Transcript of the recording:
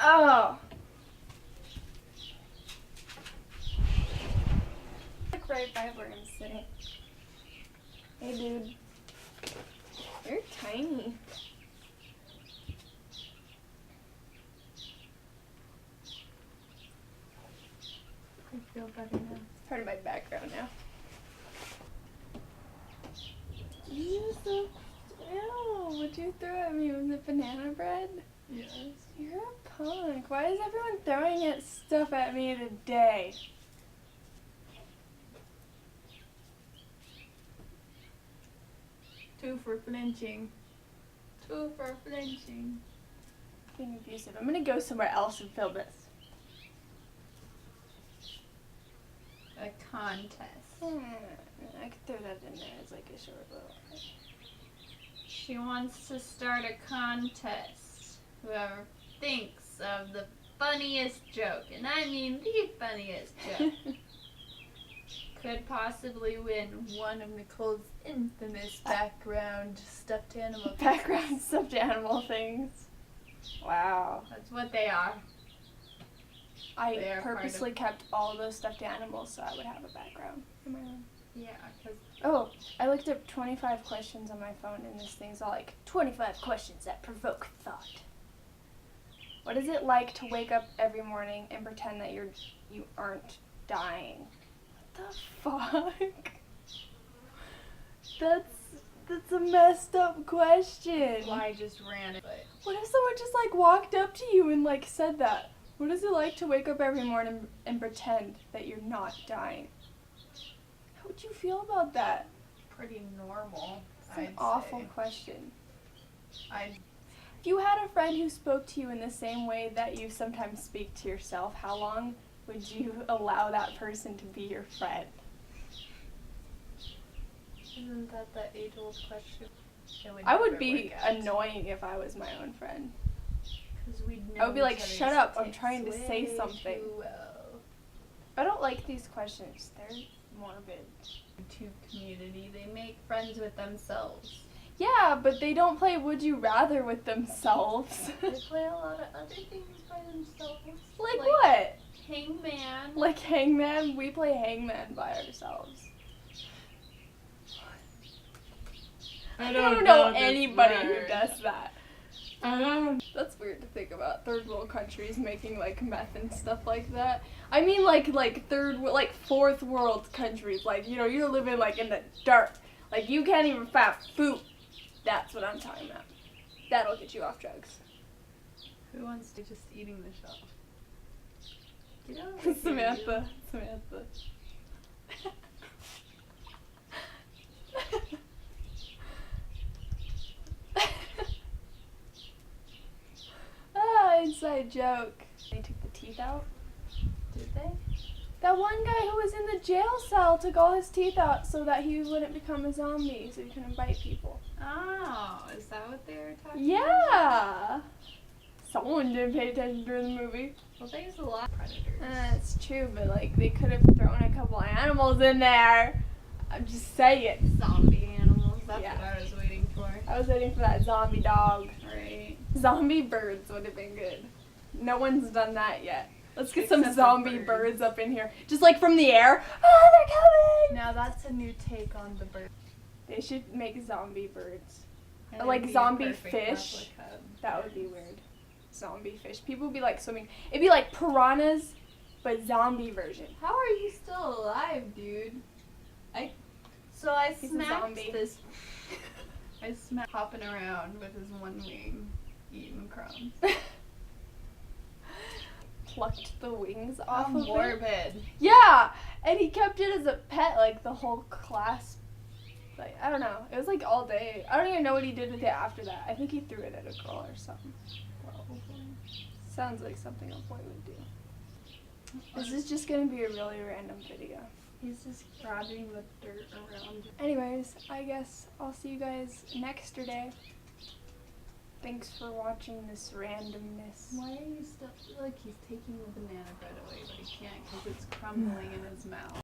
Oh. Like right by where I'm sitting. Hey, dude. You're tiny. I feel better now. It's part of my background now. Ew, what'd you throw at me? Was it banana bread? Yes. You're a punk. Why is everyone throwing stuff at me today? Two for flinching. Two for flinching. Being abusive. I'm gonna go somewhere else and film this. A contest. I could throw that in there as like a short little. She wants to start a contest. Whoever thinks of the funniest joke, and I mean the funniest joke, could possibly win one of Nicole's infamous background stuffed animal. Background stuffed animal things. Wow. That's what they are. They I are purposely kept all those stuffed animals so I would have a background in my room. Yeah, because Oh, I looked up 25 questions on my phone and this thing's all like 25 questions that provoke thought. What is it like to wake up every morning and pretend that you aren't dying? What the fuck? That's a messed up question. well, I just ran it. But What if someone just like walked up to you and like said that? What is it like to wake up every morning and pretend that you're not dying? How would you feel about that? pretty normal. It's an I'd awful say. question. I'd If you had a friend who spoke to you in the same way that you sometimes speak to yourself, how long would you allow that person to be your friend? Isn't that the age-old question? I would be annoying if I was my own friend. Because we'd I would be know like, each other's "Shut up, I'm ticks trying to say way something." too well. I don't like these questions. They're morbid. YouTube community, they make friends with themselves. Yeah, but they don't play Would You Rather with themselves. They play a lot of other things by themselves. Like what? Hangman. Like Hangman? We play Hangman by ourselves. I don't know anybody who does that. That's weird to think about. Third world countries making like meth and stuff like that. I mean like fourth world countries. Like, you know, you're living like in the dark. Like you can't even find food. That's what I'm talking about. That'll get you off drugs. Who wants to just eating the shelf? Get over here, Samantha. Inside joke. They took the teeth out. Did they? That one guy who was in the jail cell took all his teeth out so that he wouldn't become a zombie, so he couldn't bite people. Oh, is that what they were talking about? Yeah! Someone didn't pay attention during the movie. Well, there's a lot of predators. That's true, but like they could have thrown a couple animals in there. I'm just saying. Zombie animals, that's Yeah. what I was waiting for. I was waiting for that zombie dog. Right. Zombie birds would have been good. No one's done that yet. Let's get some Except for zombie birds. birds up in here. Just like from the air. Oh, they're coming! Now that's a new take on the bird. They should make zombie birds. And Like it'd be a zombie perfect fish. replica of That would be birds. weird. Zombie fish. People would be like swimming. It'd be like piranhas, but zombie version. How are you still alive, dude? I He's a smacked zombie. this. I smacked hopping around with his one wing, eating crumbs. Plucked the wings How off of it. morbid. Yeah, and he kept it as a pet, like the whole class. Like, I don't know. It was like all day. I don't even know what he did with it after that. I think he threw it at a girl or something. Probably. Sounds like something a boy would do. This is just gonna be a really random video. He's just grabbing the dirt around. Anyways, I guess I'll see you guys next day. Thanks for watching this randomness. Why are you still like he's taking the banana bread away, but he can't because it's crumbling in his mouth.